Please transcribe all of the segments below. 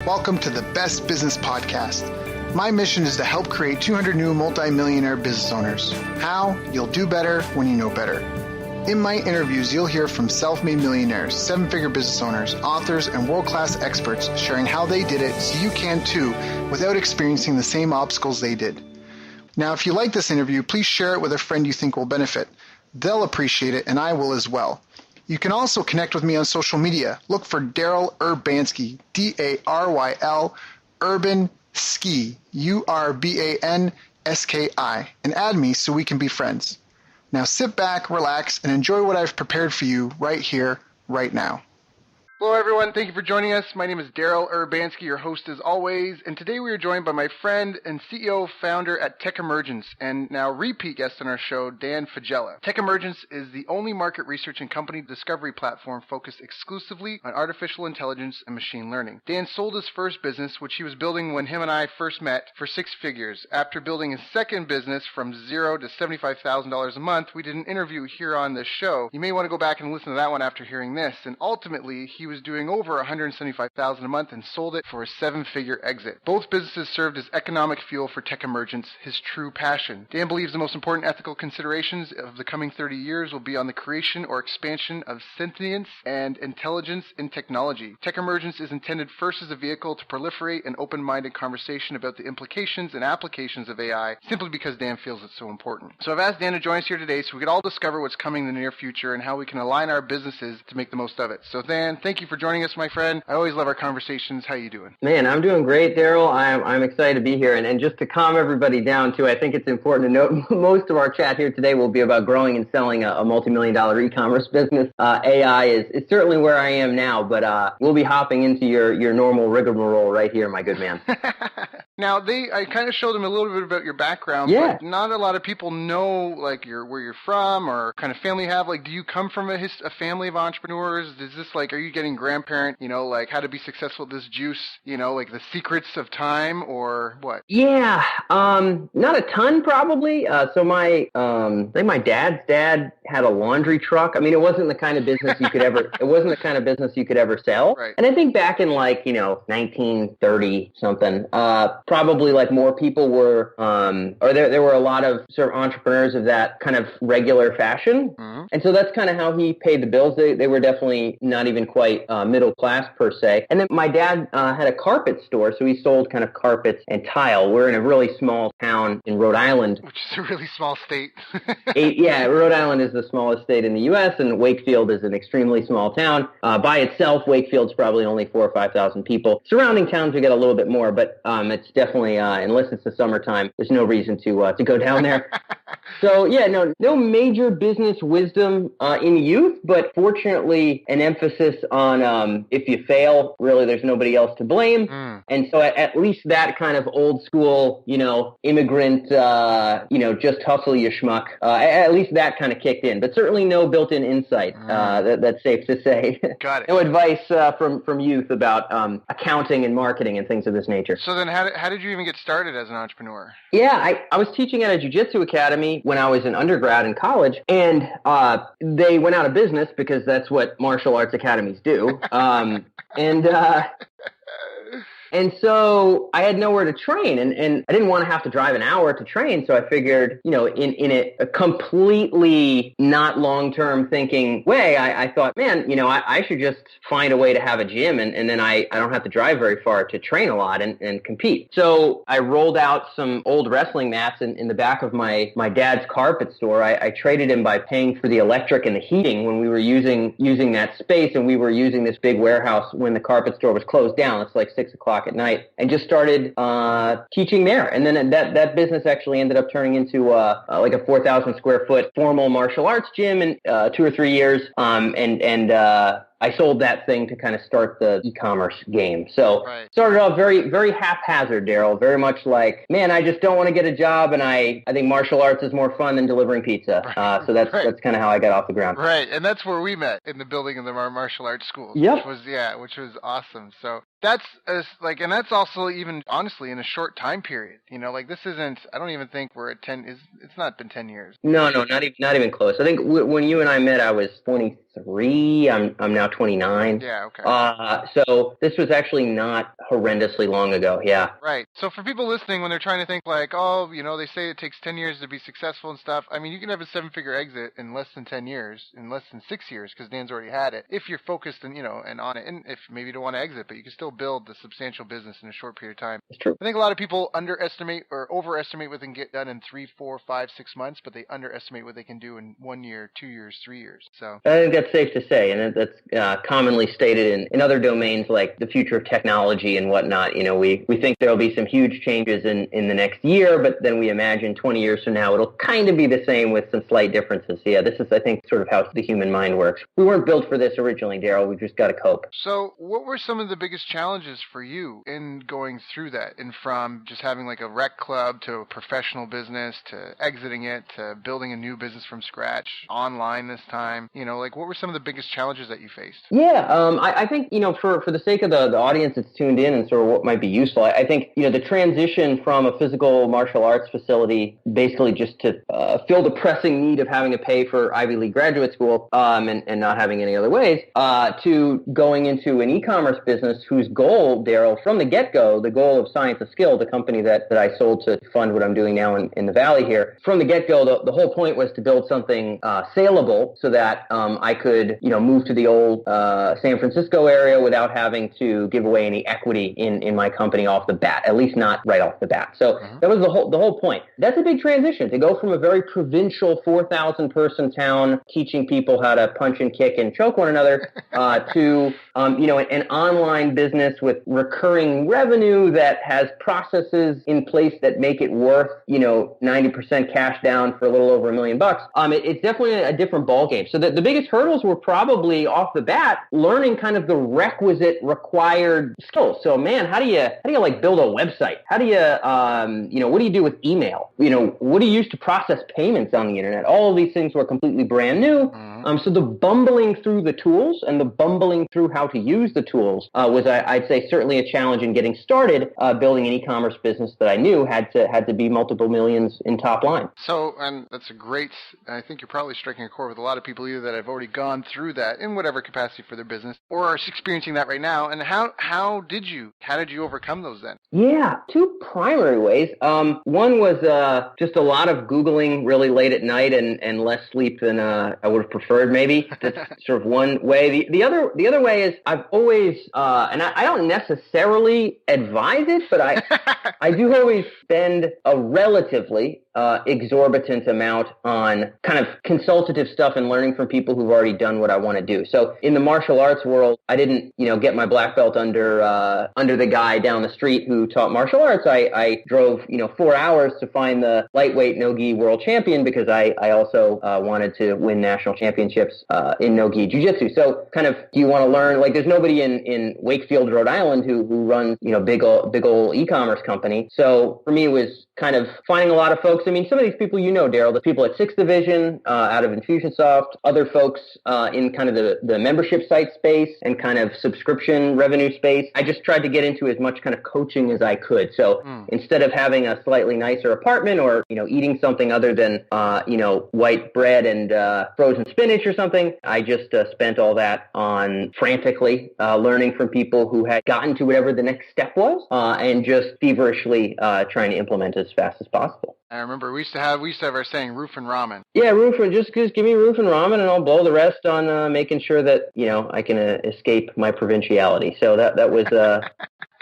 Welcome to the Best Business Podcast. My mission is to help create 200 new multi-millionaire business owners. How? You'll do better when you know better. In my interviews, you'll hear from self-made millionaires, seven-figure business owners, authors, and world-class experts sharing how they did it so you can too without experiencing the same obstacles they did. Now, if you like this interview, please share it with a friend you think will benefit. They'll appreciate it, and I will as well. You can also connect with me on social media. Look for Daryl Urbanski, D-A-R-Y-L, Urban Ski, U-R-B-A-N-S-K-I, and add me so we can be friends. Now sit back, relax, and enjoy what I've prepared for you right here, right now. Hello, everyone. Thank you for joining us. My name is Daryl Urbanski, your host as always, and today we are joined by my friend and CEO founder at TechEmergence, and now repeat guest on our show, Dan Faggella. TechEmergence is the only market research and company discovery platform focused exclusively on artificial intelligence and machine learning. Dan sold his first business, which he was building when him and I first met, for 6 figures. After building his second business from $0 to $75,000 a month, we did an interview here on this show. You may want to go back and listen to that one after hearing this, and ultimately, he was doing over $175,000 a month and sold it for a 7-figure exit. Both businesses served as economic fuel for TechEmergence, his true passion. Dan believes the most important ethical considerations of the coming 30 years will be on the creation or expansion of sentience and intelligence in technology. TechEmergence is intended first as a vehicle to proliferate an open-minded conversation about the implications and applications of AI, simply because Dan feels it's so important. So I've asked Dan to join us here today so we could all discover what's coming in the near future and how we can align our businesses to make the most of it. So Dan, thank you for joining us, my friend. I always love our conversations. How you doing? Man, I'm doing great, Daryl. I'm excited to be here. And just to calm everybody down, too, I think it's important to note most of our chat here today will be about growing and selling a multi-million-dollar e-commerce business. AI is certainly where I am now, but we'll be hopping into your normal rigmarole right here, my good man. Now, I kind of showed them a little bit about your background, yeah. But not a lot of people know, like, where you're from or kind of family you have. Like, do you come from a family of entrepreneurs? Is this, like, are you getting grandparent, like, how to be successful with this juice, like the secrets of time or what? Yeah, not a ton, probably. So I think my dad's dad had a laundry truck. I mean, it wasn't the kind of business you could ever, sell. Right. And I think back in 1930 something, probably like more people were, or there were a lot of sort of entrepreneurs of that kind of regular fashion. Mm-hmm. And so that's kind of how he paid the bills. They were definitely not even quite middle class per se. And then my dad had a carpet store, so he sold kind of carpets and tile. We're in a really small town in Rhode Island. Which is a really small state. Rhode Island is the smallest state in the U.S., and Wakefield is an extremely small town. By itself, Wakefield's probably only 4,000 or 5,000 people. Surrounding towns, we get a little bit more, but it's definitely, unless it's the summertime, there's no reason to go down there. So, no major business wisdom in youth, but fortunately an emphasis on if you fail, really there's nobody else to blame. Mm. And so at least that kind of old school, immigrant, just hustle you schmuck, at least that kind of kicked in. But certainly no built-in insight, that's safe to say. Got it. No advice from youth about accounting and marketing and things of this nature. So then how did you even get started as an entrepreneur? Yeah, I was teaching at a jiu-jitsu academy when I was an undergrad in college, and they went out of business because that's what martial arts academies do. And so I had nowhere to train, and I didn't want to have to drive an hour to train. So I figured, in a completely not long-term thinking way, I thought, man, I should just find a way to have a gym, and then I don't have to drive very far to train a lot and compete. So I rolled out some old wrestling mats in the back of my dad's carpet store. I traded him by paying for the electric and the heating when we were using that space, and we were using this big warehouse when the carpet store was closed down. It's like 6 o'clock at night, and just started teaching there. And then that business actually ended up turning into like a 4,000 square foot formal martial arts gym in 2 or 3 years. I sold that thing to kind of start the e-commerce game. So Started off very, very haphazard, Daryl, very much like, man, I just don't want to get a job, and I think martial arts is more fun than delivering pizza. So that's kind of how I got off the ground. Right, and that's where we met, in the building of the martial arts school. Yep. Which was awesome. So that's and that's also even honestly in a short time period. This isn't. I don't even think we're at 10. It's not been 10 years. No, not even close. I think when you and I met, I was 23. I'm now now 29. Yeah, okay. So this was actually not horrendously long ago. Yeah. Right. So for people listening, when they're trying to think like, oh, they say it takes 10 years to be successful and stuff. I mean, you can have a 7-figure exit in less than 10 years, in less than 6 years, because Dan's already had it. If you're focused and, and on it, and if maybe you don't want to exit, but you can still build a substantial business in a short period of time. It's true. I think a lot of people underestimate or overestimate what they can get done in 3, 4, 5, 6 months, but they underestimate what they can do in 1 year, 2 years, 3 years. So I think that's safe to say, and that's commonly stated in other domains like the future of technology and whatnot. We think there'll be some huge changes in the next year, but then we imagine 20 years from now it'll kind of be the same with some slight differences. Yeah, this is, I think, sort of how the human mind works. We weren't built for this originally, Daryl. We've just got to cope. So what were some of the biggest challenges for you in going through that, and from just having like a rec club to a professional business to exiting it to building a new business from scratch online this time? What were some of the biggest challenges that you faced? Yeah, I think, for the sake of the audience that's tuned in and sort of what might be useful, I think, the transition from a physical martial arts facility basically just to fill the pressing need of having to pay for Ivy League graduate school and not having any other ways, to going into an e-commerce business whose goal, Daryl, from the get-go, the goal of Science of Skill, the company that I sold to fund what I'm doing now in the Valley here, from the get-go, the whole point was to build something saleable so that I could, move to the old San Francisco area without having to give away any equity in my company off the bat, at least not right off the bat. So that was the whole point. That's a big transition, to go from a very provincial 4,000 person town teaching people how to punch and kick and choke one another to an online business with recurring revenue that has processes in place that make it worth 90% cash down for a little over $1 million. It's definitely a different ballgame. So the biggest hurdles were probably off the bat learning kind of the required skills. So man, how do you like build a website? How do you what do you do with email? What do you use to process payments on the internet? All of these things were completely brand new. So the bumbling through the tools and the bumbling through how to use the tools was, I'd say, certainly a challenge in getting started building an e-commerce business that I knew had to be multiple millions in top line. So, and that's I think you're probably striking a chord with a lot of people either that have already gone through that in whatever capacity for their business or are experiencing that right now. And how did you overcome those then? Yeah, two primary ways. One was just a lot of Googling really late at night and less sleep than I would have preferred, maybe. That's sort of one way. The other way is I've always, and I don't necessarily advise it, but I do always spend a relatively exorbitant amount on kind of consultative stuff and learning from people who've already done what I want to do. So in the martial arts world, I didn't, get my black belt under the guy down the street who taught martial arts. I drove, 4 hours to find the lightweight no-gi world champion because I also wanted to win national championships in no-gi jiu-jitsu. So kind of, do you want to learn, like there's nobody in Wakefield, Rhode Island who runs, big old e-commerce company. So for me, it was kind of finding a lot of folks. I mean, some of these people, Daryl, the people at 6th Division out of Infusionsoft, other folks in kind of the membership site space and kind of subscription revenue space. I just tried to get into as much kind of coaching as I could. So instead of having a slightly nicer apartment or, eating something other than, white bread and frozen spinach or something, I just spent all that on frantically learning from people who had gotten to whatever the next step was and just feverishly trying to implement it as fast as possible. I remember we used to have our saying roof and ramen. Yeah, just give me roof and ramen and I'll blow the rest on making sure that, I can escape my provinciality. So that was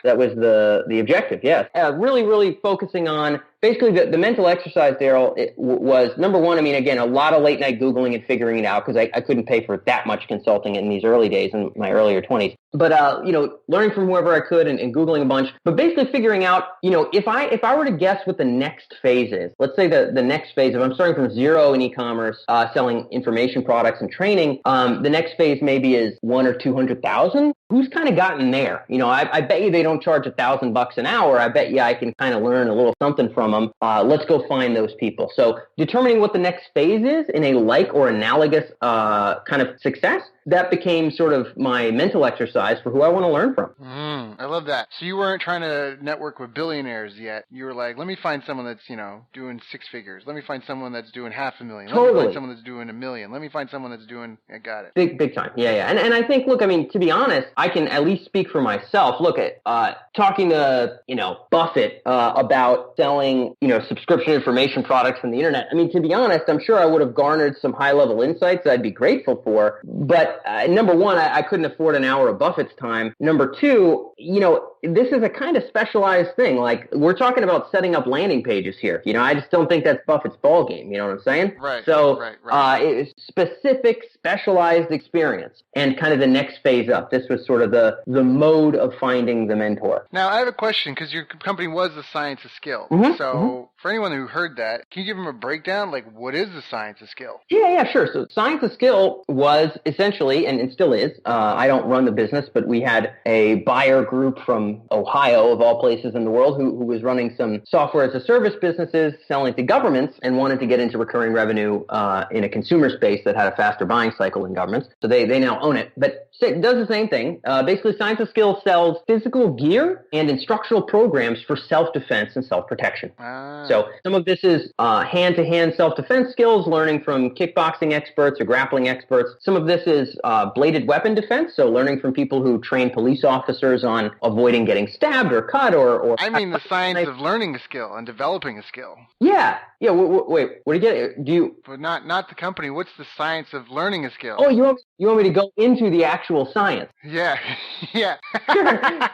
that was the objective, yes. Really, really focusing on basically the mental exercise, Daryl, was number one. I mean, again, a lot of late night Googling and figuring it out because I couldn't pay for that much consulting in these early days in my earlier 20s. But, learning from whoever I could and Googling a bunch, but basically figuring out, if I were to guess what the next phase is, let's say the next phase, if I'm starting from zero in e-commerce, selling information products and training, the next phase maybe is 1 or 200,000. Who's kind of gotten there? I bet you they don't charge $1,000 an hour. I bet you I can kind of learn a little something from from them. Let's go find those people. So determining what the next phase is in a like or analogous kind of success, that became sort of my mental exercise for who I want to learn from. I love that. So you weren't trying to network with billionaires yet. You were like, let me find someone that's, doing six figures. Let me find someone that's doing $500,000. Totally. Let me find someone that's doing $1 million. Let me find someone that's doing, I got it. Big time. Yeah. And I think, look, I mean, to be honest, I can at least speak for myself. Look at talking to, Buffett about selling, subscription information products on the internet. I mean, to be honest, I'm sure I would have garnered some high level insights that I'd be grateful for. But number one, I couldn't afford an hour of Buffett's time. Number two, this is a kind of specialized thing. Like, we're talking about setting up landing pages here. I just don't think that's Buffett's ballgame. You know what I'm saying? Right. So, Right. It's specific, specialized experience and kind of the next phase up. This was sort of the mode of finding the mentor. Now, I have a question, because your company was the Science of Skill. For anyone who heard that, can you give them a breakdown? Like, what is the Science of Skill? Yeah, sure. So Science of Skill was essentially, and still is, I don't run the business, but we had a buyer group from Ohio, of all places in the world, who was running some software as a service businesses, selling to governments, and wanted to get into recurring revenue in a consumer space that had a faster buying cycle than governments. So they now own it. But it does the same thing. Basically, Science of Skill sells physical gear and instructional programs for self-defense and self-protection. So some of this is hand-to-hand self-defense skills, learning from kickboxing experts or grappling experts. Some of this is bladed weapon defense, so learning from people who train police officers on avoiding getting stabbed or cut or I mean the science of learning a skill and developing a skill. Yeah. Wait, what do you get? But not the company. What's the science of learning a skill? Oh, you want me to go into the actual science? Yeah. Sure.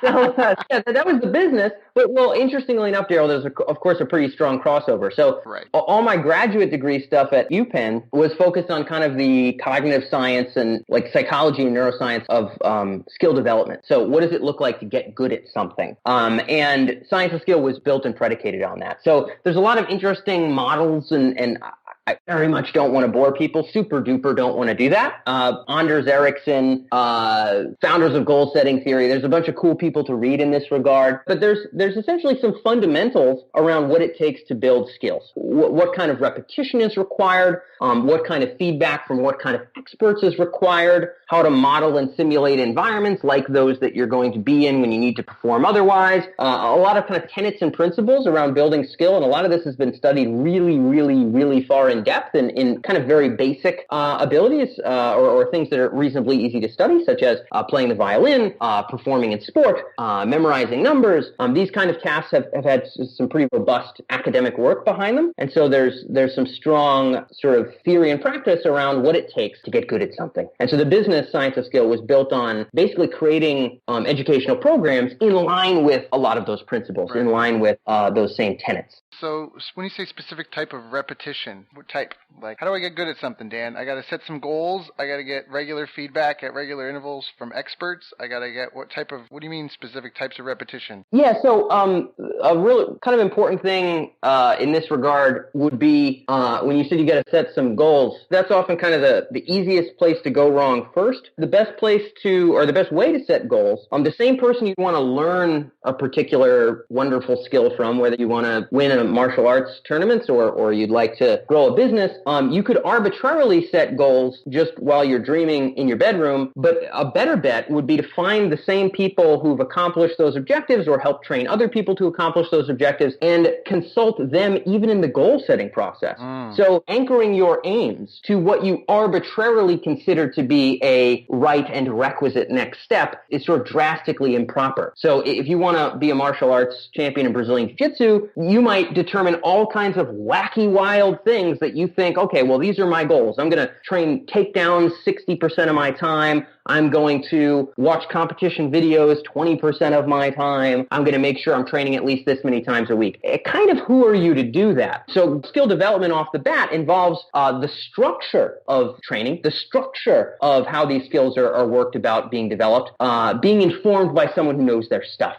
So, that was the business. But, well, interestingly enough, Daryl, there's, of course, a pretty strong crossover. So all my graduate degree stuff at UPenn was focused on kind of the cognitive science and like psychology and neuroscience of skill development. So what does it look like to get good at something? And Science of Skill was built and predicated on that. So there's a lot of interesting models and I very much don't want to bore people. Super duper don't want to do that. Anders Ericsson, founders of goal setting theory. There's a bunch of cool people to read in this regard. But there's essentially some fundamentals around what it takes to build skills. What kind of repetition is required? What kind of feedback from what kind of experts is required? How to model and simulate environments like those that you're going to be in when you need to perform otherwise. A lot of kind of tenets and principles around building skill. And a lot of this has been studied really, really, really far in depth and in kind of very basic abilities or things that are reasonably easy to study, such as playing the violin, performing in sport, memorizing numbers. These kind of tasks have had some pretty robust academic work behind them. And so there's some strong sort of theory and practice around what it takes to get good at something. And so the business Science of Skill was built on basically creating educational programs in line with a lot of those principles, in line with those same tenets. So when you say specific type of repetition, what type? Like, how do I get good at something, Dan? I got to set some goals. I got to get regular feedback at regular intervals from experts. I got to get what do you mean specific types of repetition? Yeah, so a really kind of important thing in this regard would be when you said you got to set some goals, that's often kind of the easiest place to go wrong first. The best place or the best way to set goals, the same person you want to learn a particular wonderful skill from, whether you want to win a martial arts tournaments or you'd like to grow a business, you could arbitrarily set goals just while you're dreaming in your bedroom. But a better bet would be to find the same people who've accomplished those objectives or help train other people to accomplish those objectives and consult them even in the goal setting process. So anchoring your aims to what you arbitrarily consider to be a right and requisite next step is sort of drastically improper. So if you want to be a martial arts champion in Brazilian Jiu-Jitsu, you might determine all kinds of wacky, wild things that you think, okay, well, these are my goals. I'm going to train takedowns 60% of my time. I'm going to watch competition videos 20% of my time. I'm going to make sure I'm training at least this many times a week. Kind of who are you to do that? So skill development off the bat involves the structure of training, the structure of how these skills are worked about being developed, being informed by someone who knows their stuff.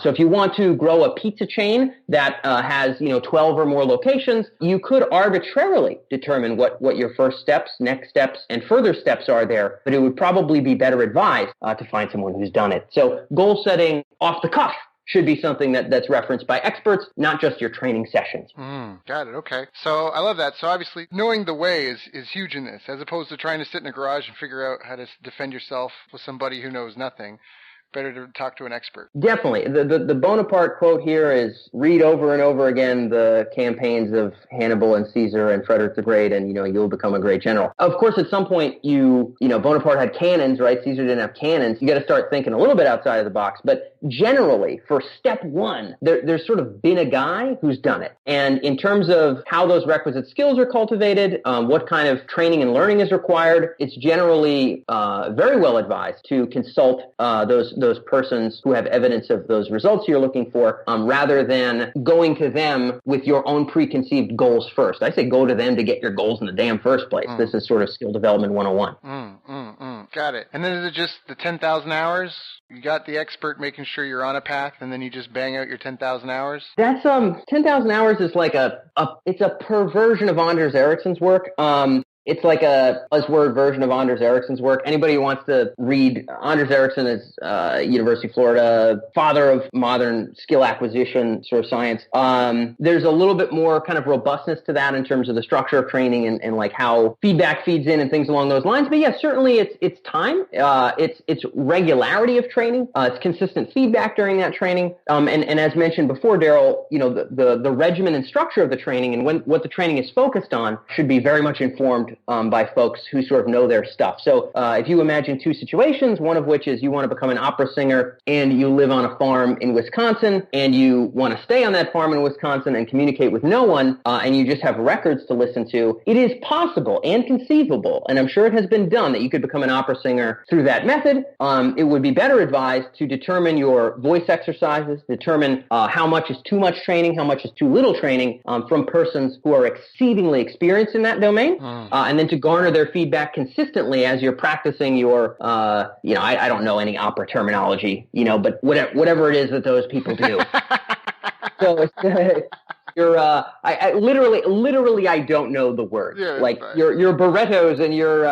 So if you want to grow a pizza chain that has 12 or more locations, you could arbitrarily determine what your first steps, next steps, and further steps are there, but it would probably be better advised to find someone who's done it. So goal setting off the cuff should be something that's referenced by experts, not just your training sessions. Got it. Okay. So I love that. So obviously knowing the way is huge in this, as opposed to trying to sit in a garage and figure out how to defend yourself with somebody who knows nothing. Better to talk to an expert. Definitely. The Bonaparte quote here is read over and over again the campaigns of Hannibal and Caesar and Frederick the Great, and you'll become a great general. Of course, at some point Bonaparte had cannons, right? Caesar didn't have cannons. You got to start thinking a little bit outside of the box. But generally, for step one, there's sort of been a guy who's done it. And in terms of how those requisite skills are cultivated, what kind of training and learning is required, it's generally very well advised to consult those persons who have evidence of those results you're looking for, rather than going to them with your own preconceived goals first. I say go to them to get your goals in the damn first place. This is sort of skill development 101. Got it. And then is it just the 10,000 hours? You got the expert making sure you're on a path, and then you just bang out your 10,000 hours? That's 10,000 hours is like it's a perversion of Anders Ericsson's work. It's like a buzzword version of Anders Ericsson's work. Anybody who wants to read, Anders Ericsson is University of Florida, father of modern skill acquisition sort of science. There's a little bit more kind of robustness to that in terms of the structure of training and like how feedback feeds in and things along those lines. But yeah, certainly it's time. It's regularity of training. It's consistent feedback during that training. And as mentioned before, Daryl, the regimen and structure of the training and what the training is focused on should be very much informed by folks who sort of know their stuff. So if you imagine two situations, one of which is you want to become an opera singer and you live on a farm in Wisconsin and you want to stay on that farm in Wisconsin and communicate with no one, and you just have records to listen to, it is possible and conceivable, and I'm sure it has been done, that you could become an opera singer through that method. It would be better advised to determine your voice exercises, determine how much is too much training, how much is too little training from persons who are exceedingly experienced in that domain. And then to garner their feedback consistently as you're practicing your, I don't know any opera terminology, but whatever it is that those people do. So it's, I literally I don't know the word. Yeah, like your Barrettos and your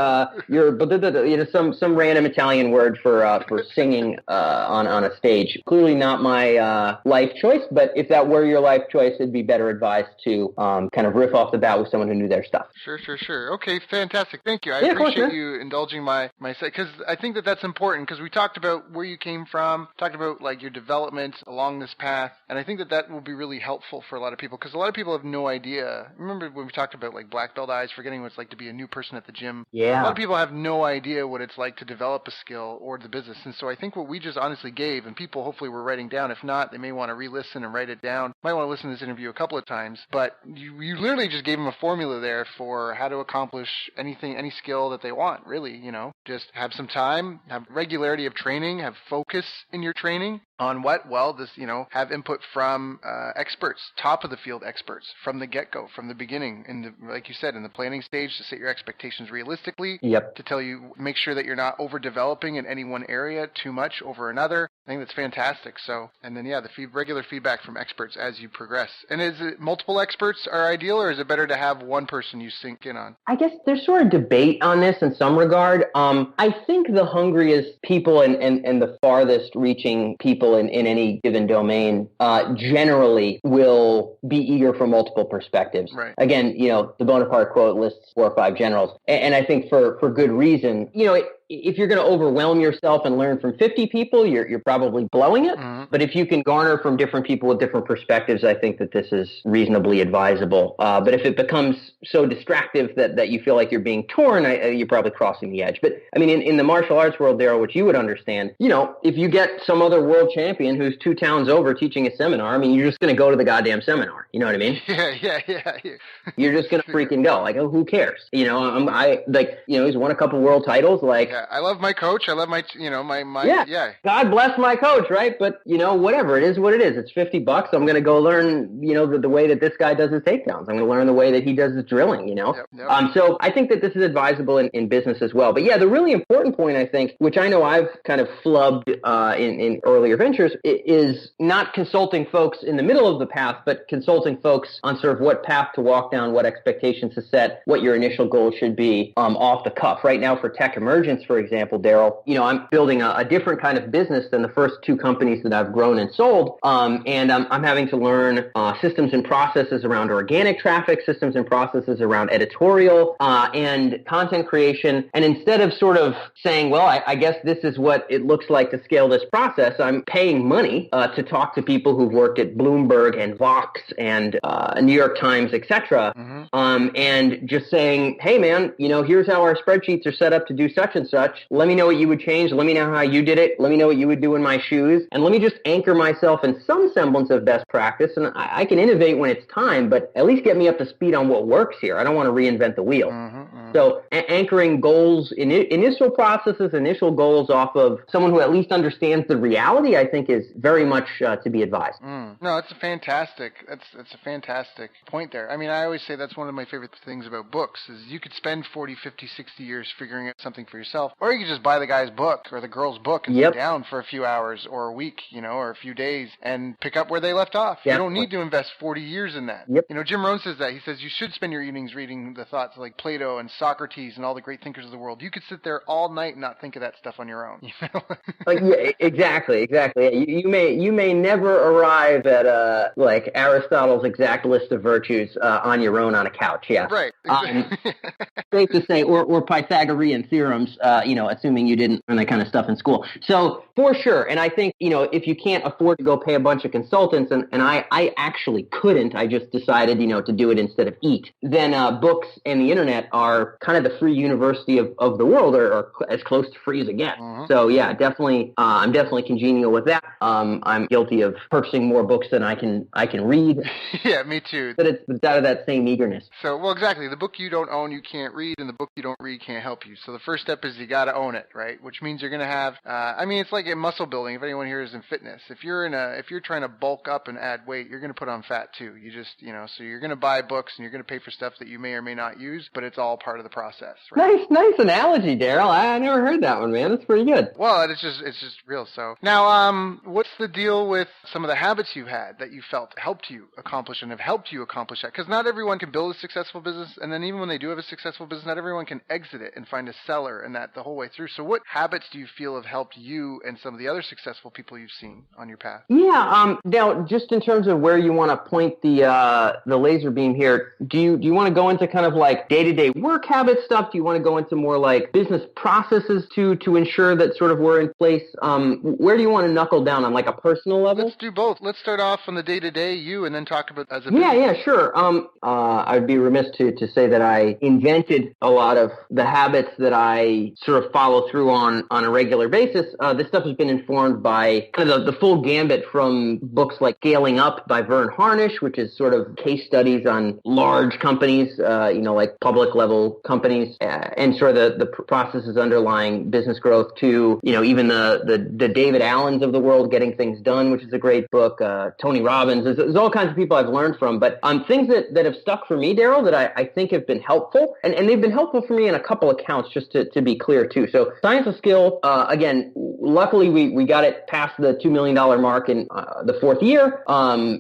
some random Italian word for singing on a stage. Clearly not my life choice, but if that were your life choice, it'd be better advised to kind of riff off the bat with someone who knew their stuff. Sure. Okay, fantastic. Thank you. I appreciate appreciate you indulging my because I think that's important, because we talked about where you came from, talked about like your development along this path, and I think that will be really helpful for a lot of people, because a lot of people have no idea. Remember when we talked about like black belt eyes, forgetting what it's like to be a new person at the gym? Yeah. A lot of people have no idea what it's like to develop a skill or the business. And so I think what we just honestly gave, and people hopefully were writing down, if not, they may want to re-listen and write it down. Might want to listen to this interview a couple of times, but you literally just gave them a formula there for how to accomplish anything, any skill that they want, really, just have some time, have regularity of training, have focus in your training. On what? Well, this, have input from experts, top of the field experts, from the get-go, from the beginning, like you said, in the planning stage, to set your expectations realistically. Yep. To tell you, make sure that you're not overdeveloping in any one area too much over another. I think that's fantastic. So, and then the regular feedback from experts as you progress. And is it multiple experts are ideal, or is it better to have one person you sync in on? I guess there's sort of debate on this in some regard. I think the hungriest people and the farthest reaching people in any given domain generally will be eager for multiple perspectives. Right. Again, the Bonaparte quote lists 4 or 5 generals, and I think for good reason. If you're going to overwhelm yourself and learn from 50 people, you're probably blowing it. Mm-hmm. But if you can garner from different people with different perspectives, I think that this is reasonably advisable. But if it becomes so distractive that you feel like you're being torn, you're probably crossing the edge. But I mean, in the martial arts world, Daryl, which you would understand, if you get some other world champion who's 2 towns over teaching a seminar, I mean, you're just going to go to the goddamn seminar. You know what I mean? Yeah. You're just going to freaking go. Like, oh, who cares? He's won a couple world titles. Like, yeah, I love my coach. I love my. Yeah. God bless my coach, right? But whatever, it is what it is. It's $50. I'm going to go learn, the way that this guy does his takedowns. I'm going to learn the way that he does his drilling. Yep. So I think that this is advisable in business as well. But yeah, the really important point, I think, which I know I've kind of flubbed in earlier ventures, is not consulting folks in the middle of the path, but consulting folks on sort of what path to walk down, what expectations to set, what your initial goal should be off the cuff. Right now for TechEmergence, for example, Daryl, I'm building a different kind of business than the first two companies that I've grown and sold. And I'm having to learn systems and processes around organic traffic, systems and processes around editorial and content creation. And instead of sort of saying, well, I guess this is what it looks like to scale this process, I'm paying money to talk to people who've worked at Bloomberg and Vox and New York Times, etc. And just saying, hey, man, here's how our spreadsheets are set up to do such and such. Let me know what you would change. Let me know how you did it. Let me know what you would do in my shoes. And let me just anchor myself in some semblance of best practice. And I can innovate when it's time, but at least get me up to speed on what works here. I don't want to reinvent the wheel. So anchoring goals, initial processes, initial goals off of someone who at least understands the reality, I think is very much to be advised. No, it's a fantastic point there. I mean, I always say that's one of my favorite things about books is you could spend 40, 50, 60 years figuring out something for yourself, or you could just buy the guy's book or the girl's book and sit down for a few hours or a week, or a few days and pick up where they left off. You don't need to invest 40 years in that. Jim Rohn says that. He says you should spend your evenings reading the thoughts of like Plato and Socrates and all the great thinkers of the world. You could sit there all night and not think of that stuff on your own. Exactly. You may never arrive at like Aristotle's exact list of virtues on your own on a couch. Yeah, right. Exactly. Safe to say, or Pythagorean theorems. Assuming you didn't learn that kind of stuff in school. So for sure, and I think if you can't afford to go pay a bunch of consultants, and I actually couldn't, I just decided to do it instead of eat. Then books and the internet are kind of the free university of the world, or as close to free as it gets. So yeah, definitely, I'm definitely congenial with that. I'm guilty of purchasing more books than I can read. Yeah, me too. But it's out of that same eagerness. So, well, exactly. The book you don't own, you can't read, and the book you don't read can't help you. So the first step is you got to own it, right? Which means you're going to have. It's like in muscle building. If anyone here is in fitness, if you're trying to bulk up and add weight, you're going to put on fat too. You just, so you're going to buy books and you're going to pay for stuff that you may or may not use, but it's all part of the process. Right? Nice analogy, Daryl. I never heard that one, man. That's pretty good. Well, it's just real. So now, what's the deal with some of the habits you had that you felt helped you accomplish and have helped you accomplish that? Because not everyone can build a successful business, and then even when they do have a successful business, not everyone can exit it and find a seller and that the whole way through. So what habits do you feel have helped you and some of the other successful people you've seen on your path? Yeah. Now, just in terms of where you want to point the laser beam here, do you want to go into kind of like day-to-day work habit stuff? Do you want to go into more like business processes to ensure that sort of we're in place? Where do you want to knuckle down on like a personal level? Let's do both. Let's start off on the day-to-day you and then talk about as a business. Yeah, sure. I'd be remiss to say that I invented a lot of the habits that I sort of follow through on a regular basis. This stuff has been informed by kind of the full gambit from books like Scaling Up by Vern Harnish, which is sort of case studies on large companies, like public level companies, and sort of the processes underlying business growth, to, even the David Allens of the world, Getting Things Done, which is a great book, Tony Robbins. There's all kinds of people I've learned from, but things that have stuck for me, Daryl, that I think have been helpful, and they've been helpful for me in a couple accounts, just to be clear too. So Science of Skill, again, luckily we got it past the $2 million mark in the fourth year.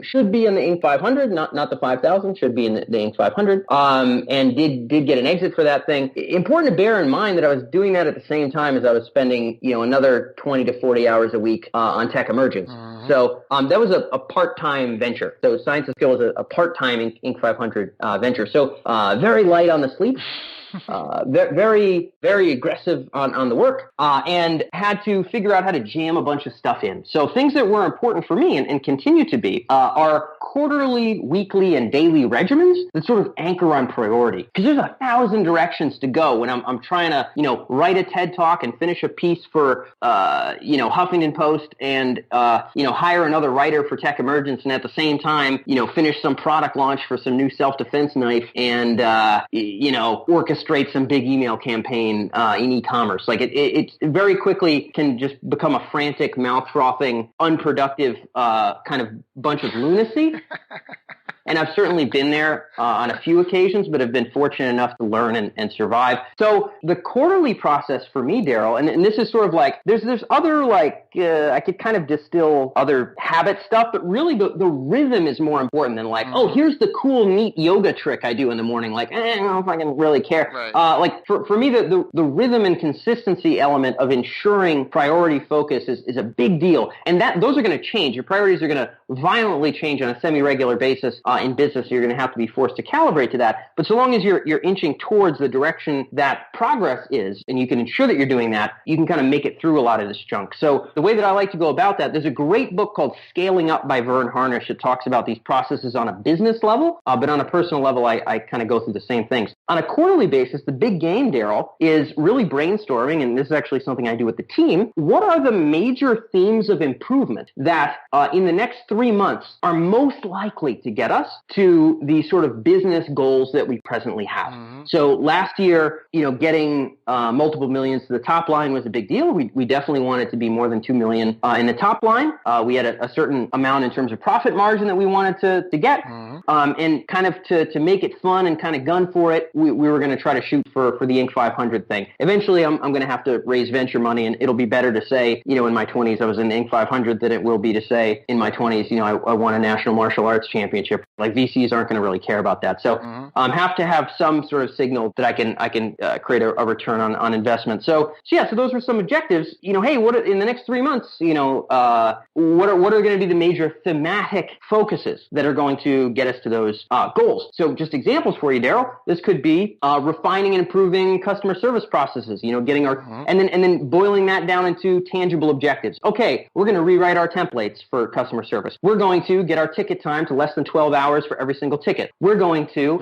Should be in the Inc. 500, not the 5,000, should be in the Inc. 500, and did get an exit for that thing. Important to bear in mind that I was doing that at the same time as I was spending, another 20 to 40 hours a week on TechEmergence. So that was a part-time venture. So Science of Skill was a part-time Inc. 500 venture. So very light on the sleep. Very, very aggressive on the work, and had to figure out how to jam a bunch of stuff in. So things that were important for me and continue to be are quarterly, weekly, and daily regimens that sort of anchor on priority. Because there's 1,000 directions to go when I'm trying to, write a TED Talk and finish a piece for, Huffington Post and, hire another writer for TechEmergence, and at the same time, finish some product launch for some new self-defense knife and, orchestrate some big email campaign in e-commerce. Like it very quickly can just become a frantic, mouth-frothing, unproductive kind of bunch of lunacy. And I've certainly been there on a few occasions, but have been fortunate enough to learn and survive. So the quarterly process for me, Daryl, and this is sort of like, there's other I could kind of distill other habit stuff, but really the rhythm is more important than oh, here's the cool, neat yoga trick I do in the morning. I don't know if I can really care. Right. For me, the rhythm and consistency element of ensuring priority focus is a big deal. And those are going to change. Your priorities are going to violently change on a semi-regular basis in business. You're going to have to be forced to calibrate to that. But so long as you're inching towards the direction that progress is, and you can ensure that you're doing that, you can kind of make it through a lot of this junk. So the way that I like to go about that, there's a great book called Scaling Up by Vern Harnish that talks about these processes on a business level, but on a personal level, I kind of go through the same things. On a quarterly basis, the big game, Daryl, is really brainstorming, and this is actually something I do with the team. What are the major themes of improvement that in the next 3 months are most likely to get us to the sort of business goals that we presently have? So last year, getting multiple millions to the top line was a big deal. We definitely wanted to be more than 2 million in the top line. We had a certain amount in terms of profit margin that we wanted to get. And kind of to make it fun and kind of gun for it, we were going to try to shoot for the Inc. 500 thing. Eventually, I'm going to have to raise venture money, and it'll be better to say, in my 20s, I was in the Inc. 500 than it will be to say in my 20s, I won a national martial arts championship. VCs aren't going to really care about that. So have to have some sort of signal that I can create a return on investment. So those were some objectives. Hey, what in the next 3 months, what are going to be the major thematic focuses that are going to get us to those goals? So just examples for you, Daryl. This could be refining and improving customer service processes, getting our, and then boiling that down into tangible objectives. Okay, we're going to rewrite our templates for customer service. We're going to get our ticket time to less than 12 hours for every single ticket. We're going to,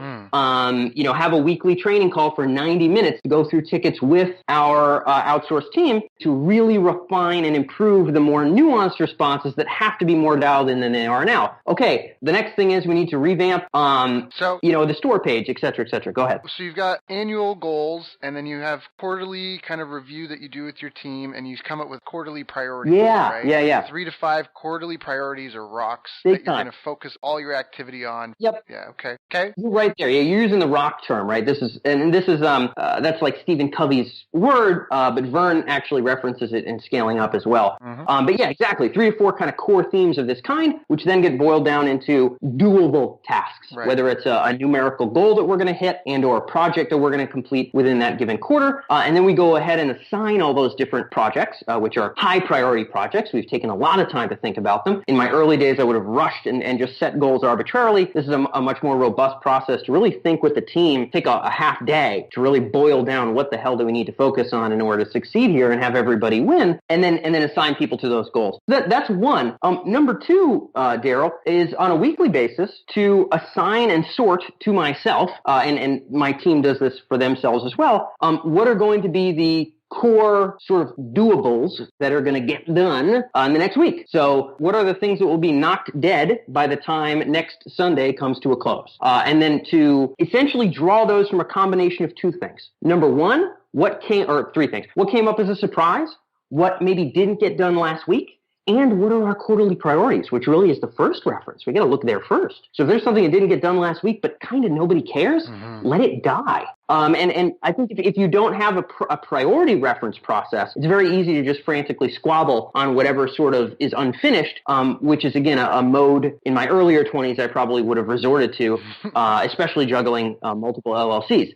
have a weekly training call for 90 minutes to go through tickets with our outsourced team to really refine and improve the more nuanced responses that have to be more dialed in than they are now. Okay, the next thing is we need to revamp, the store page, et cetera, et cetera. Go ahead. So you've got annual goals, and then you have quarterly kind of review that you do with your team, and you come up with quarterly priorities. Right? Yeah. 3 to 5 quarterly priorities or rocks Big that you're going to focus all your activity on. Yep. Yeah. Okay. You're right there. Yeah, you're using the rock term, right? This is that's like Stephen Covey's word, but Vern actually references it in Scaling Up as well. But yeah, exactly. 3 to 4 kind of core themes of this kind, which then get boiled down into doable tasks, whether it's a numerical goal that we're going to hit and or a project that we're going to complete within that given quarter. And then we go ahead and assign all those different projects, which are high priority projects. We've taken a lot of time to think about them. In my early days, I would have rushed and just set goals arbitrarily. This is a much more robust process to really think with the team, take a half day to really boil down what the hell do we need to focus on in order to succeed here and have everybody win, and then assign people to those goals. That's one. Number two, Daryl, is on a weekly basis to assign and sort to myself, and my team does this for themselves as well, what are going to be the core sort of doables that are going to get done in the next week. So what are the things that will be knocked dead by the time next Sunday comes to a close? And then to essentially draw those from a combination of 2 things. Number one, 3 things. What came up as a surprise? What maybe didn't get done last week? And what are our quarterly priorities, which really is the first reference. We got to look there first. So if there's something that didn't get done last week, but kind of nobody cares, let it die. And I think if you don't have a priority reference process, it's very easy to just frantically squabble on whatever sort of is unfinished, which is, again, a mode in my earlier 20s I probably would have resorted to, especially juggling multiple LLCs.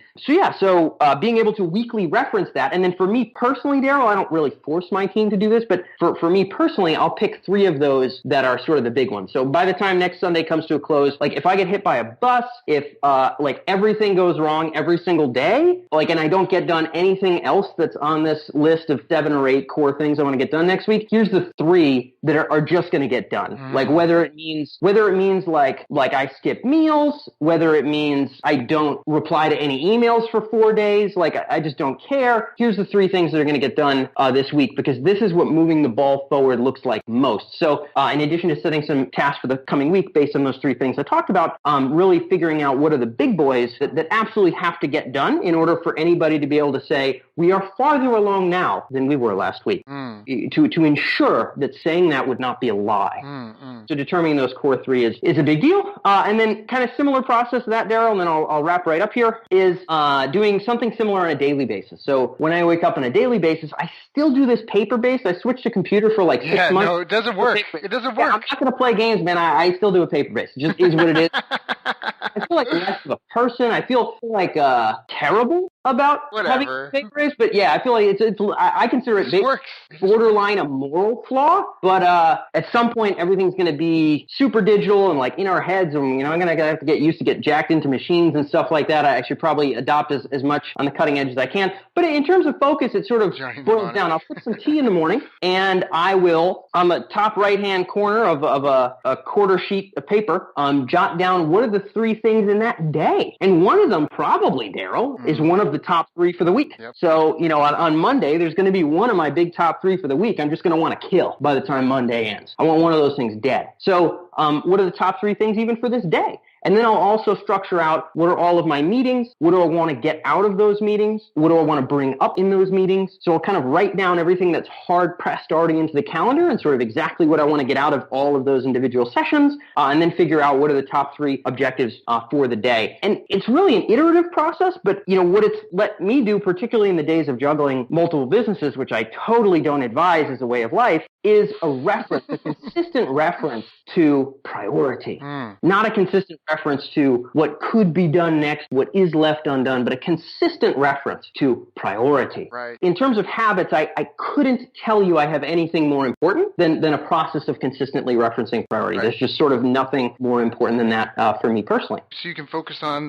So being able to weekly reference that. And then for me personally, Daryl, I don't really force my team to do this, but for me personally, I'll pick 3 of those that are sort of the big ones. So by the time next Sunday comes to a close, if I get hit by a bus, if everything goes wrong every single day, and I don't get done anything else that's on this list of 7 or 8 core things I want to get done next week, here's the 3 that are just going to get done. Whether it means I skip meals, whether it means I don't reply to any emails for 4 days, I just don't care. Here's the 3 things that are going to get done this week, because this is what moving the ball forward looks like most. So in addition to setting some tasks for the coming week based on those 3 things I talked about, really figuring out what are the big boys that absolutely have to get get done in order for anybody to be able to say, we are farther along now than we were last week, to ensure that saying that would not be a lie. So determining those core 3 is a big deal. And then kind of similar process to that, Daryl, and then I'll wrap right up here, is doing something similar on a daily basis. So when I wake up on a daily basis, I still do this paper-based. I switched to computer for like 6 months. No, it doesn't work. It doesn't work. I'm not going to play games, man. I still do a paper-based. It just is what it is. I feel like less of a person. I feel like terrible about having paper-based, but yeah, I feel like I consider it borderline a moral flaw. But at some point, everything's going to be super digital and like in our heads, and I'm going to have to get used to get jacked into machines and stuff like that. I should probably adopt as much on the cutting edge as I can. But in terms of focus, it sort of boils down. I'll put some tea in the morning, and I will, on the top right-hand corner of a quarter sheet of paper, jot down what are the 3 things in that day. And one of them, probably, Daryl, is one of the top 3 for the week. Yep. So, on Monday, there's going to be one of my big top 3 for the week I'm just going to want to kill by the time Monday ends. I want one of those things dead. So, what are the top 3 things even for this day? And then I'll also structure out what are all of my meetings, what do I want to get out of those meetings, what do I want to bring up in those meetings. So I'll kind of write down everything that's hard pressed already into the calendar and sort of exactly what I want to get out of all of those individual sessions, and then figure out what are the top 3 objectives for the day. And it's really an iterative process, but what it's let me do, particularly in the days of juggling multiple businesses, which I totally don't advise as a way of life, is a consistent reference to priority, not a consistent reference to what could be done next, what is left undone, but a consistent reference to priority. Right. In terms of habits, I couldn't tell you I have anything more important than a process of consistently referencing priority. Right. There's just sort of nothing more important than that for me personally. So you can focus on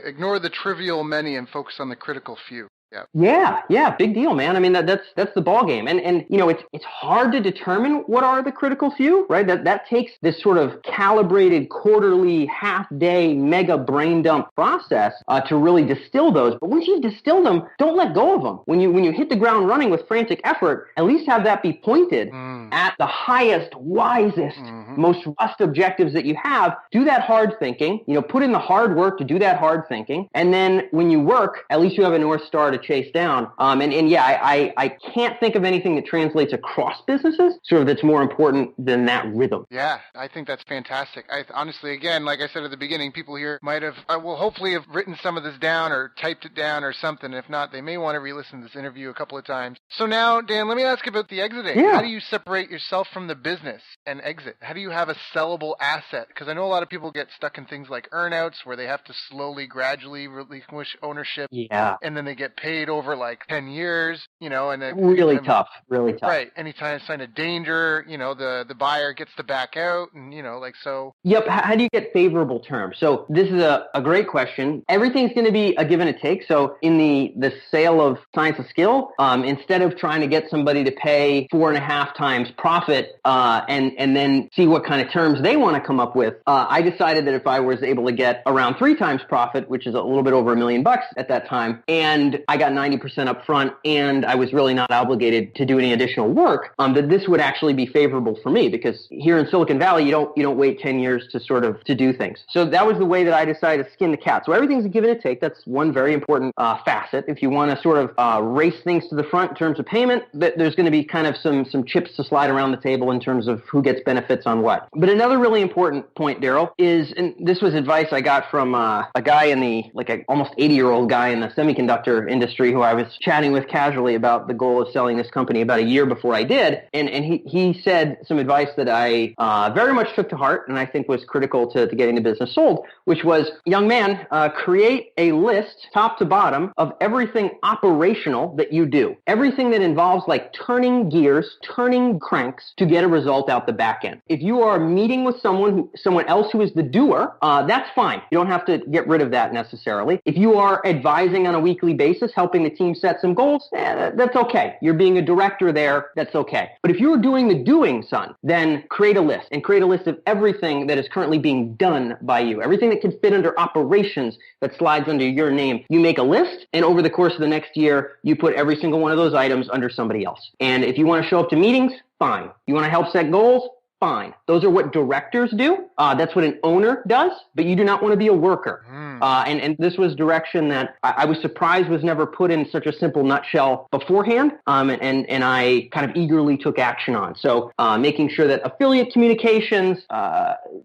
ignore the trivial many and focus on the critical few. Yeah, big deal, man. I mean, that's the ball game, and it's hard to determine what are the critical few, right? That takes this sort of calibrated quarterly, half-day, mega brain dump process to really distill those. But once you've distilled them, don't let go of them. When you hit the ground running with frantic effort, at least have that be pointed at the highest, wisest, most robust objectives that you have. Do that hard thinking. Put in the hard work to do that hard thinking, and then when you work, at least you have a North Star to chase down. I can't think of anything that translates across businesses sort of that's more important than that rhythm. Yeah, I think that's fantastic. Honestly, again, like I said at the beginning, people here might have, will hopefully have written some of this down or typed it down or something. If not, they may want to re-listen to this interview a couple of times. So now, Dan, let me ask you about the exiting. Yeah. How do you separate yourself from the business and exit? How do you have a sellable asset? Because I know a lot of people get stuck in things like earnouts where they have to slowly, gradually relinquish ownership. Yeah. And then they get paid over like 10 years, and then really tough. Right. Anytime sign of danger, the buyer gets to back out and, so. Yep. How do you get favorable terms? So this is a great question. Everything's going to be a give and a take. So in the sale of Science of Skill, instead of trying to get somebody to pay 4.5 times profit, and then see what kind of terms they want to come up with, I decided that if I was able to get around 3 times profit, which is a little bit over $1 million at that time, and I got 90% up front, and I was really not obligated to do any additional work, that this would actually be favorable for me, because here in Silicon Valley, you don't wait 10 years to do things. So that was the way that I decided to skin the cat. So everything's a give and a take. That's one very important facet. If you want to sort of race things to the front in terms of payment, there's going to be kind of some chips to slide around the table in terms of who gets benefits on what. But another really important point, Daryl, is, and this was advice I got from a guy in an almost 80-year-old guy in the semiconductor industry who I was chatting with casually about the goal of selling this company about a year before I did. And he said some advice that I very much took to heart and I think was critical to getting the business sold, which was, young man, create a list top to bottom of everything operational that you do. Everything that involves like turning gears, turning cranks to get a result out the back end. If you are meeting with someone else who is the doer, that's fine. You don't have to get rid of that necessarily. If you are advising on a weekly basis, helping the team set some goals, that's okay. You're being a director there, that's okay. But if you're doing the doing, son, then create a list, and create a list of everything that is currently being done by you. Everything that can fit under operations that slides under your name. You make a list, and over the course of the next year, you put every single one of those items under somebody else. And if you want to show up to meetings, fine. You want to help set goals? fine. Those are what directors do. That's what an owner does, but you do not want to be a worker. And this was direction that I was surprised was never put in such a simple nutshell beforehand. And I kind of eagerly took action on. So making sure that affiliate communications,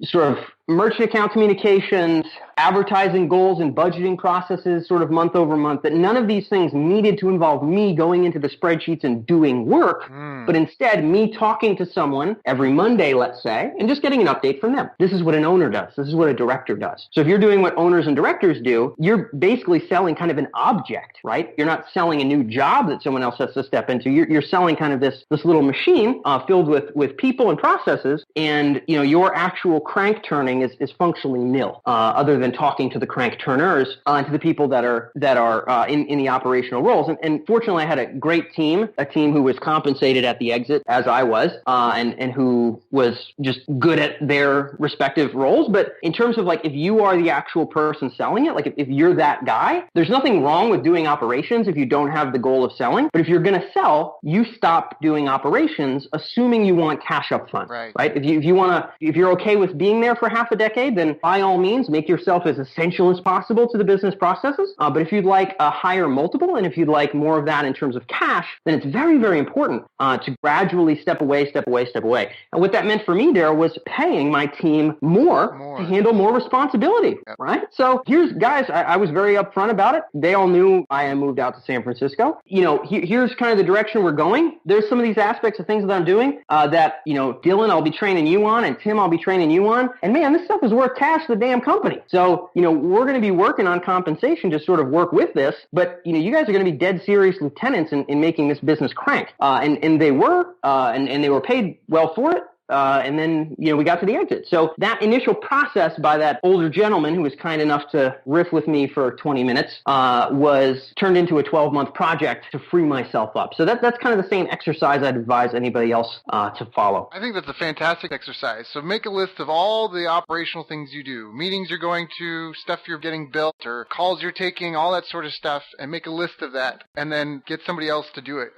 sort of merchant account communications, advertising goals and budgeting processes sort of month over month, that none of these things needed to involve me going into the spreadsheets and doing work, but instead me talking to someone every Monday, let's say, and just getting an update from them. This is what an owner does. This is what a director does. So if you're doing what owners and directors do, you're basically selling kind of an object, right? You're not selling a new job that someone else has to step into. You're selling kind of this little machine filled with people and processes, and your actual crank turning is functionally nil, other than talking to the crank turners and to the people that are in the operational roles. And fortunately, I had a great team, a team who was compensated at the exit, as I was, and who was just good at their respective roles. But in terms of like, if you are the actual person selling it, like if you're that guy, there's nothing wrong with doing operations if you don't have the goal of selling. But if you're going to sell, you stop doing operations, assuming you want cash up front, right? If you're okay with being there for half a decade, then by all means, make yourself as essential as possible to the business processes. But if you'd like a higher multiple, and if you'd like more of that in terms of cash, then it's very, very important to gradually step away. And what that meant for me, Daryl, was paying my team more to handle more responsibility, right? So guys, I was very upfront about it. They all knew I had moved out to San Francisco. Here's kind of the direction we're going. There's some of these aspects of things that I'm doing that, Dylan, I'll be training you on, and Tim, I'll be training you on. And man, this stuff is worth cash to the damn company. So, we're going to be working on compensation to sort of work with this, but, you guys are going to be dead serious lieutenants in making this business crank. And they were, and they were paid well for it. And then, we got to the exit. So that initial process by that older gentleman who was kind enough to riff with me for 20 minutes was turned into a 12-month project to free myself up. So that's kind of the same exercise I'd advise anybody else to follow. I think that's a fantastic exercise. So make a list of all the operational things you do, meetings you're going to, stuff you're getting built, or calls you're taking, all that sort of stuff, and make a list of that, and then get somebody else to do it.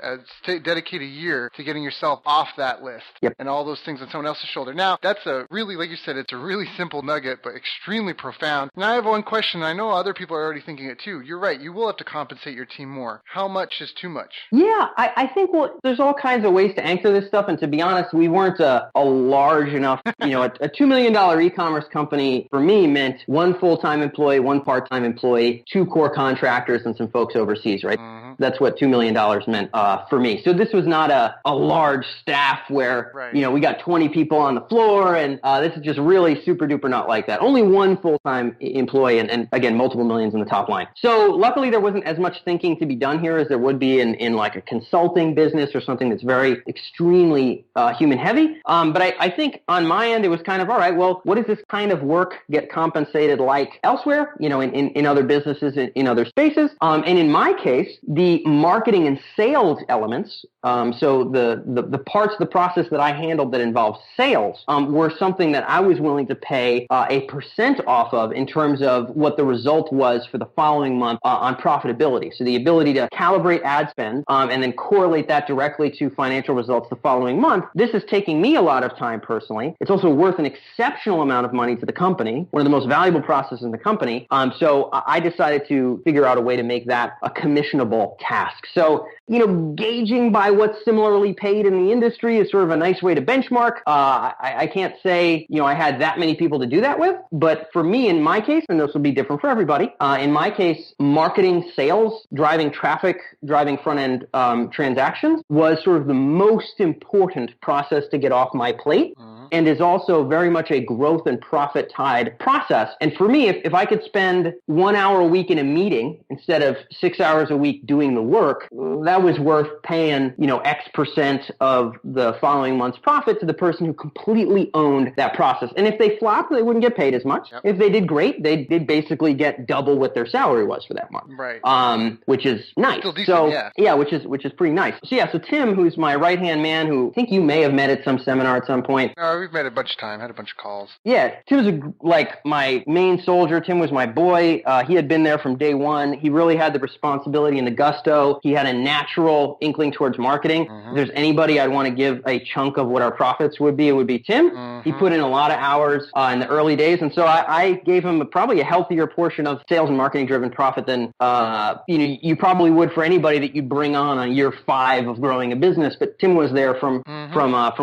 Dedicate a year to getting yourself off that list. Yep. And all those things on someone else's shoulder. Now, that's a really, like you said, it's a really simple nugget, but extremely profound. And I have one question. I know other people are already thinking it too. You're right. You will have to compensate your team more. How much is too much? Yeah, I think, there's all kinds of ways to answer this stuff. And to be honest, we weren't a large enough, a $2 million e-commerce company for me meant one full-time employee, one part-time employee, 2 core contractors, and some folks overseas, right? Mm-hmm. That's what $2 million meant for me. So this was not a large staff where, we got 20 people on the floor, and this is just really super duper not like that. Only one full-time employee, and again, multiple millions in the top line. So luckily there wasn't as much thinking to be done here as there would be in like a consulting business or something that's very extremely human heavy. But I think on my end, it was kind of, all right, well, what does this kind of work get compensated like elsewhere, in other businesses, in other spaces? And in my case, the marketing and sales elements, so the parts of the process that I handled that involved sales were something that I was willing to pay a percent off of in terms of what the result was for the following month on profitability. So the ability to calibrate ad spend and then correlate that directly to financial results the following month. This is taking me a lot of time personally. It's also worth an exceptional amount of money to the company, one of the most valuable processes in the company. So I decided to figure out a way to make that a commissionable task. So, gauging by what's similarly paid in the industry is sort of a nice way to benchmark. I can't say, I had that many people to do that with, but for me, in my case, and this will be different for everybody, in my case, marketing, sales, driving traffic, driving front-end transactions was sort of the most important process to get off my plate. And is also very much a growth and profit tied process. And for me, if I could spend 1 hour a week in a meeting instead of 6 hours a week doing the work, that was worth paying, X percent of the following month's profit to the person who completely owned that process. And if they flopped, they wouldn't get paid as much. Yep. If they did great, they did basically get double what their salary was for that month. Right. Which is nice. Still decent, yeah, which is pretty nice. So Tim, who's my right-hand man, who I think you may have met at some seminar at some point. We've met a bunch of time, had a bunch of calls. Yeah, Tim was my main soldier. Tim was my boy. He had been there from day one. He really had the responsibility and the gusto. He had a natural inkling towards marketing. If there's anybody I'd want to give a chunk of what our profits would be, it would be Tim. He put in a lot of hours in the early days. And so I gave him probably a healthier portion of sales and marketing driven profit than you probably would for anybody that you bring on year 5 of growing a business. But Tim was there from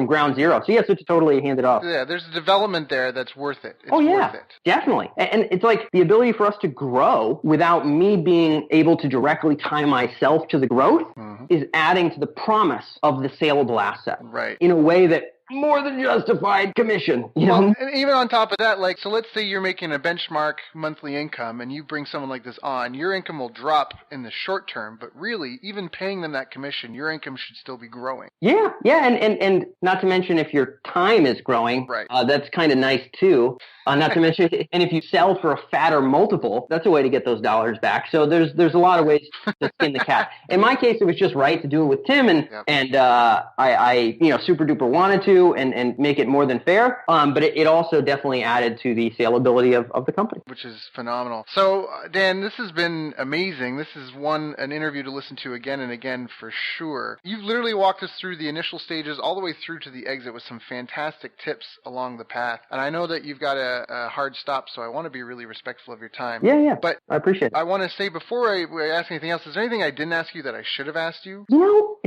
ground zero. So yes, it's totally handed off. Yeah, there's a development there that's worth it. It's worth it. Definitely. And it's like the ability for us to grow without me being able to directly tie myself to the growth is adding to the promise of the saleable asset. Right. In a way that more than justified commission, you know? Well, and even on top of that, like, so let's say you're making a benchmark monthly income and you bring someone like this on, your income will drop in the short term, but really, even paying them that commission, your income should still be growing. Yeah, and not to mention if your time is growing, right. That's kind of nice too. Not to mention, and if you sell for a fatter multiple, that's a way to get those dollars back. So there's a lot of ways to skin the cat. In my case, it was just right to do it with Tim, and I super duper wanted to and make it more than fair. But it also definitely added to the saleability of the company, which is phenomenal. So Dan, this has been amazing. This is an interview to listen to again and again for sure. You've literally walked us through the initial stages all the way through to the exit with some fantastic tips along the path. And I know that you've got a hard stop, so I want to be really respectful of your time. Yeah. But I appreciate it. I want to say before I ask anything else, is there anything I didn't ask you that I should have asked you?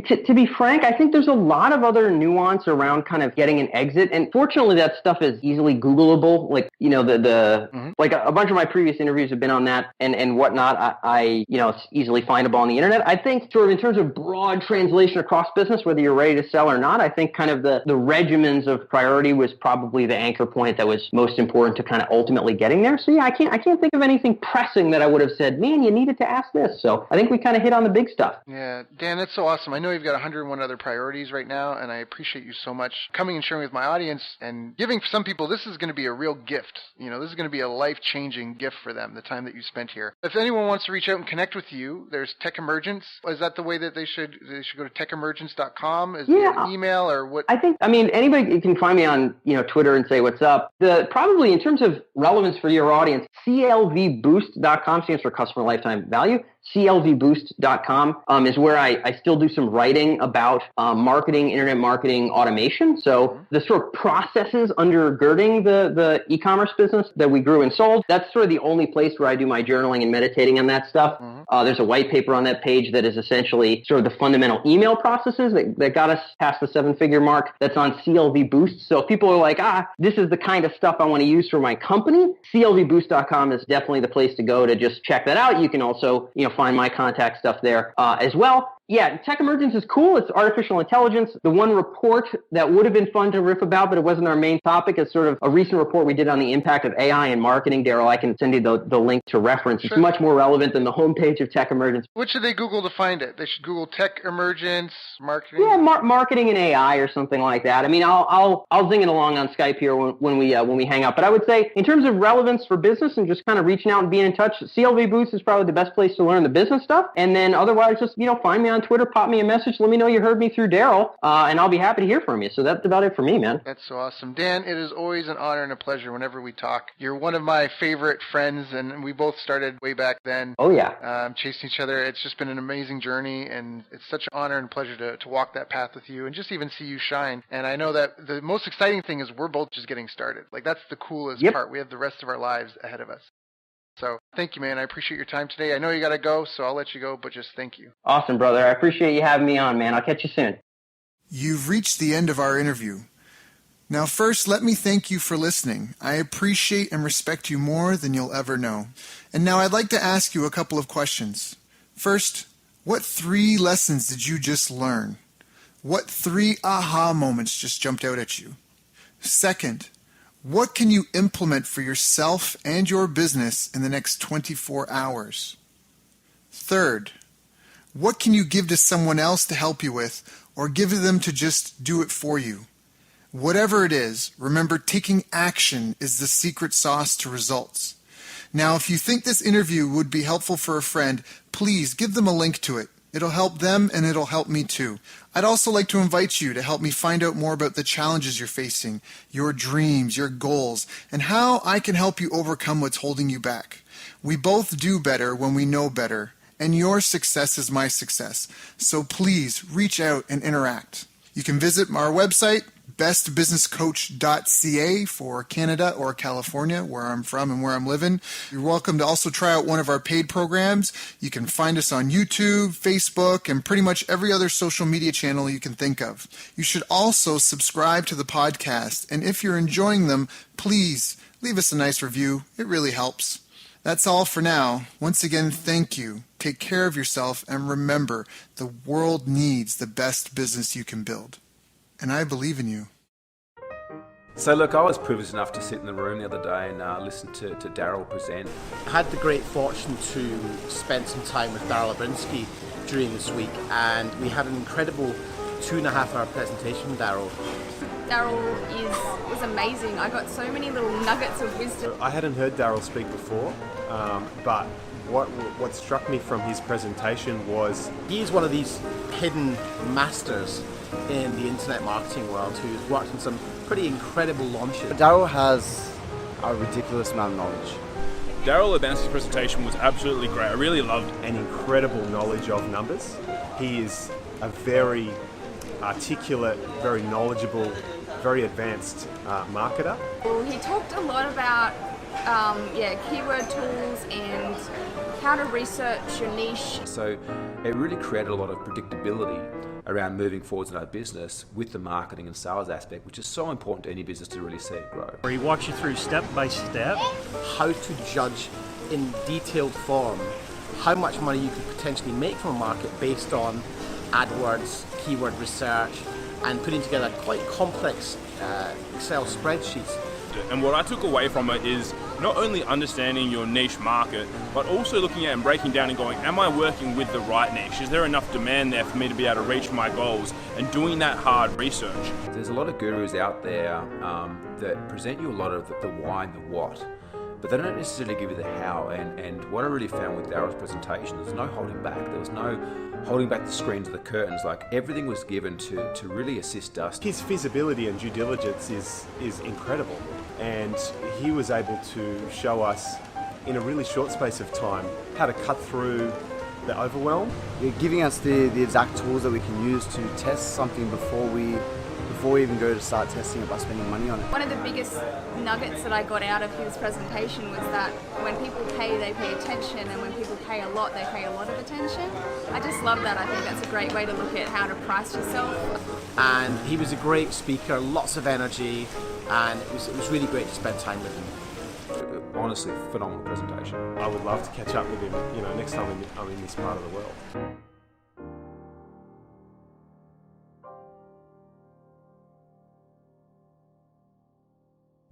To be frank, I think there's a lot of other nuance around kind of getting an exit. And fortunately, that stuff is easily Googleable. Like, like a bunch of my previous interviews have been on that and whatnot. It's easily findable on the internet. I think sort of in terms of broad translation across business, whether you're ready to sell or not, I think kind of the regimens of priority was probably the anchor point that was most important to kind of ultimately getting there. So yeah, I can't think of anything pressing that I would have said, man, you needed to ask this. So I think we kind of hit on the big stuff. Yeah, Dan, that's so awesome. I know you've got 101 other priorities right now, and I appreciate you so much coming and sharing with my audience and giving some people, this is going to be a real gift. This is going to be a life-changing gift for them, the time that you spent here. If anyone wants to reach out and connect with you, there's TechEmergence. Is that the way that they should go to TechEmergence.com? Is there an email or what? Anybody can find me on, Twitter and say what's up. Probably in terms of relevance for your audience, CLVboost.com stands for customer lifetime value. CLVboost.com is where I still do some writing about marketing, internet marketing, automation. So the sort of processes undergirding the e-commerce business that we grew and sold, that's sort of the only place where I do my journaling and meditating on that stuff. There's a white paper on that page that is essentially sort of the fundamental email processes that got us past the 7-figure mark. That's on CLV Boost. So if people are like, this is the kind of stuff I want to use for my company, CLVboost.com is definitely the place to go to just check that out. You can also, find my contact stuff there as well. Yeah, TechEmergence is cool. It's artificial intelligence. The one report that would have been fun to riff about, but it wasn't our main topic, is sort of a recent report we did on the impact of AI in marketing. Daryl, I can send you the link to reference. Sure. It's much more relevant than the homepage of TechEmergence. What should they Google to find it? They should Google TechEmergence marketing? Yeah, marketing and AI or something like that. I mean, I'll zing it along on Skype here when we hang out. But I would say in terms of relevance for business and just kind of reaching out and being in touch, CLV Boost is probably the best place to learn the business stuff. And then otherwise, just, find me on Twitter, pop me a message, let me know you heard me through Daryl, and I'll be happy to hear from you. So that's about it for me, man. That's so awesome. Dan, it is always an honor and a pleasure whenever we talk. You're one of my favorite friends, and we both started way back then. Oh, yeah. Chasing each other. It's just been an amazing journey, and it's such an honor and pleasure to walk that path with you and just even see you shine. And I know that the most exciting thing is we're both just getting started. Like, that's the coolest part. We have the rest of our lives ahead of us. So thank you, man. I appreciate your time today. I know you got to go, so I'll let you go, but just thank you. Awesome, brother. I appreciate you having me on, man. I'll catch you soon. You've reached the end of our interview. Now, first, let me thank you for listening. I appreciate and respect you more than you'll ever know. And now I'd like to ask you a couple of questions. First, what 3 lessons did you just learn? What 3 aha moments just jumped out at you? Second, what can you implement for yourself and your business in the next 24 hours? Third, what can you give to someone else to help you with, or give to them to just do it for you? Whatever it is, remember, taking action is the secret sauce to results. Now, if you think this interview would be helpful for a friend, please give them a link to it. It'll help them and it'll help me too. I'd also like to invite you to help me find out more about the challenges you're facing, your dreams, your goals, and how I can help you overcome what's holding you back. We both do better when we know better, and your success is my success. So please reach out and interact. You can visit our website, bestbusinesscoach.ca for Canada or California, where I'm from and where I'm living. You're welcome to also try out one of our paid programs. You can find us on YouTube, Facebook, and pretty much every other social media channel you can think of. You should also subscribe to the podcast, and if you're enjoying them, please leave us a nice review. It really helps. That's all for now. Once again, thank you. Take care of yourself, and remember, the world needs the best business you can build. And I believe in you. So look, I was privileged enough to sit in the room the other day and listen to Daryl present. I had the great fortune to spend some time with Daryl Abrinsky during this week, and we had an incredible 2.5-hour presentation with Daryl. Daryl was amazing. I got so many little nuggets of wisdom. I hadn't heard Daryl speak before, but what struck me from his presentation was he's one of these hidden masters in the internet marketing world who's worked on some pretty incredible launches. Daryl has a ridiculous amount of knowledge. Daryl Abrinsky's presentation was absolutely great. I really loved an incredible knowledge of numbers. He is a very articulate, very knowledgeable, very advanced marketer. Well, he talked a lot about keyword tools and how to research your niche. So it really created a lot of predictability around moving forwards in our business with the marketing and sales aspect, which is so important to any business to really see it grow. Where he walks you through step by step how to judge in detailed form how much money you could potentially make from a market based on AdWords, keyword research, and putting together quite complex Excel spreadsheets. And what I took away from it is not only understanding your niche market, but also looking at and breaking down and going, am I working with the right niche? Is there enough demand there for me to be able to reach my goals? And doing that hard research. There's a lot of gurus out there that present you a lot of the why and the what, but they don't necessarily give you the how. And what I really found with Daryl's presentation, there's no holding back. There was no holding back the screens or the curtains. Like, everything was given to really assist us. His feasibility and due diligence is incredible, and he was able to show us in a really short space of time how to cut through the overwhelm. You're giving us the exact tools that we can use to test something before we even go to start testing it by spending money on it. One of the biggest nuggets that I got out of his presentation was that when people pay, they pay attention, and when people pay a lot, they pay a lot of attention. I just love that. I think that's a great way to look at how to price yourself. And he was a great speaker, lots of energy, and it was really great to spend time with him. Honestly, phenomenal presentation. I would love to catch up with him, next time I'm in this part of the world.